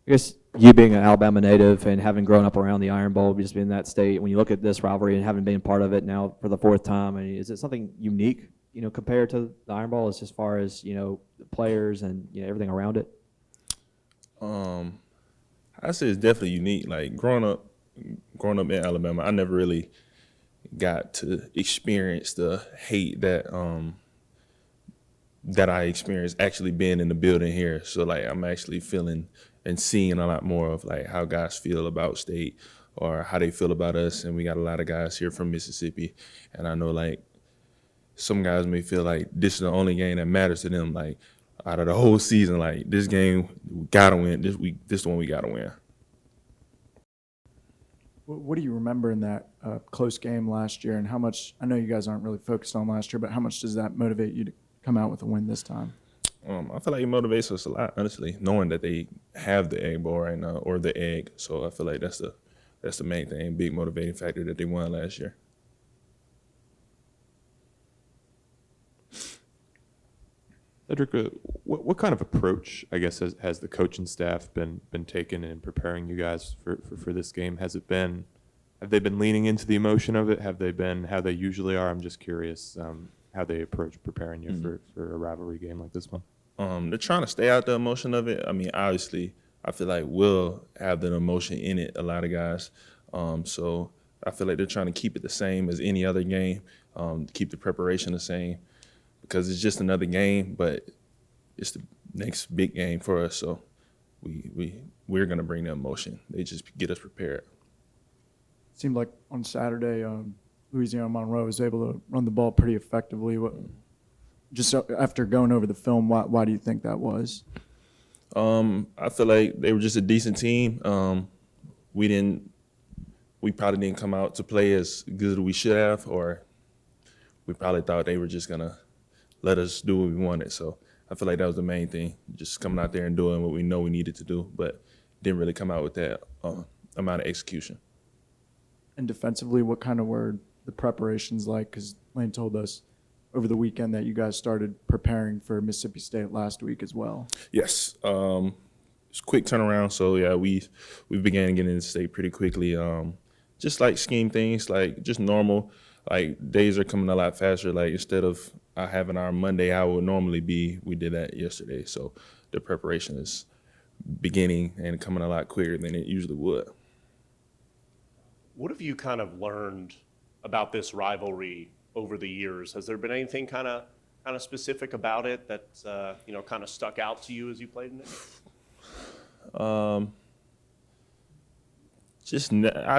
I guess you being an Alabama native and having grown up around the Iron Bowl, just being in that state, when you look at this rivalry and having been part of it now for the fourth time, I mean, is it something unique, compared to the Iron Bowl as far as, the players and, everything around it? Um, I say it's definitely unique. Like growing up in Alabama, I never really got to experience the hate that I experienced actually being in the building here. So like I'm actually feeling and seeing a lot more of like how guys feel about state or how they feel about us. And we got a lot of guys here from Mississippi. And I know like some guys may feel like this is the only game that matters to them. Like out of the whole season, like this game we gotta win. This is the one we gotta win. What do you remember in that close game last year, and how much? I know you guys aren't really focused on last year, but how much does that motivate you to come out with a win this time? I feel like it motivates us a lot, honestly, knowing that they have the Egg Bowl right now or the egg. So I feel like that's the main thing, big motivating factor that they won last year. Cedric, what kind of approach, I guess, has the coaching staff been taking in preparing you guys for this game? Have they been leaning into the emotion of it? Have they been how they usually are? I'm just curious how they approach preparing you for a rivalry game like this one. They're trying to stay out the emotion of it. I mean, obviously, I feel like we'll have the emotion in it, a lot of guys. So I feel like they're trying to keep it the same as any other game, keep the preparation the same, because it's just another game, but it's the next big game for us. So we're gonna bring the emotion. They just get us prepared. It seemed like on Saturday, Louisiana Monroe was able to run the ball pretty effectively. Just after going over the film, why do you think that was? I feel like they were just a decent team. We probably didn't come out to play as good as we should have, or we probably thought they were just gonna let us do what we wanted. So I feel like that was the main thing, just coming out there and doing what we know we needed to do, but didn't really come out with that amount of execution. And defensively, what kind of were the preparations like? Because Lane told us over the weekend that you guys started preparing for Mississippi State last week as well. Yes, it's a quick turnaround. So yeah, we began getting into state pretty quickly. Just like scheme things, like just normal. Like days are coming a lot faster. Like instead of having our Monday how it would normally be, we did that yesterday. So the preparation is beginning and coming a lot quicker than it usually would. What have you kind of learned about this rivalry over the years? Has there been anything kind of specific about it that kind of stuck out to you as you played in it? I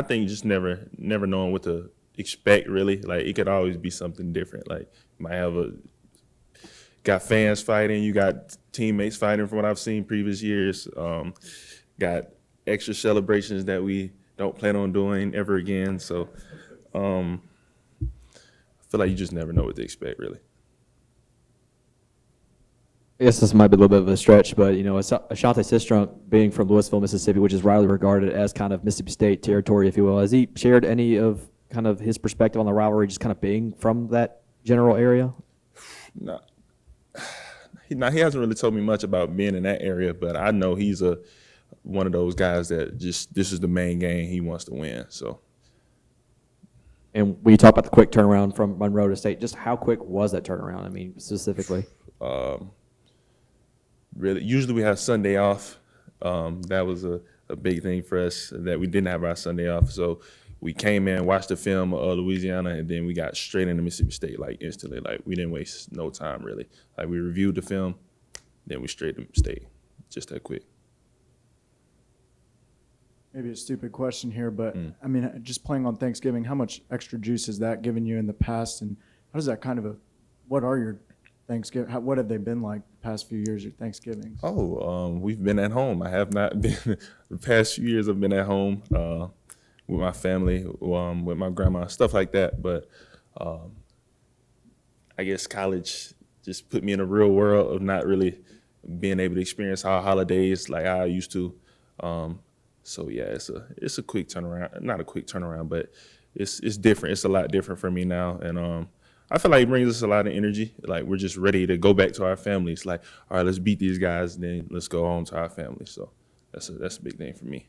think just never knowing what to expect really. Like it could always be something different. Like you might have got fans fighting, you got teammates fighting from what I've seen previous years. Got extra celebrations that we don't plan on doing ever again. So I feel like you just never know what to expect really. I guess this might be a little bit of a stretch, but Ashanti Sistrunk being from Louisville, Mississippi, which is widely regarded as kind of Mississippi State territory, if you will, has he shared any of kind of his perspective on the rivalry, just kind of being from that general area? No, he hasn't really told me much about being in that area, but I know he's one of those guys that just this is the main game he wants to win. So. And when you talk about the quick turnaround from Monroe to State, just how quick was that turnaround? I mean, specifically. Really, usually we have Sunday off. That was a big thing for us that we didn't have our Sunday off. So we came in, watched the film of Louisiana, and then we got straight into Mississippi State like instantly. Like we didn't waste no time really. Like we reviewed the film, then we straight to State, just that quick. Maybe a stupid question here, but I mean, just playing on Thanksgiving, how much extra juice has that given you in the past, and how does that what are your Thanksgiving? What have they been like the past few years? Your Thanksgivings? We've been at home. I have not been the past few years. I've been at home with my family, with my grandma, stuff like that. But I guess college just put me in a real world of not really being able to experience our holidays like I used to. So yeah, it's a quick turnaround. Not a quick turnaround, but it's different. It's a lot different for me now, and I feel like it brings us a lot of energy. Like we're just ready to go back to our families. Like, all right, let's beat these guys, then let's go home to our families. So That's a big thing for me.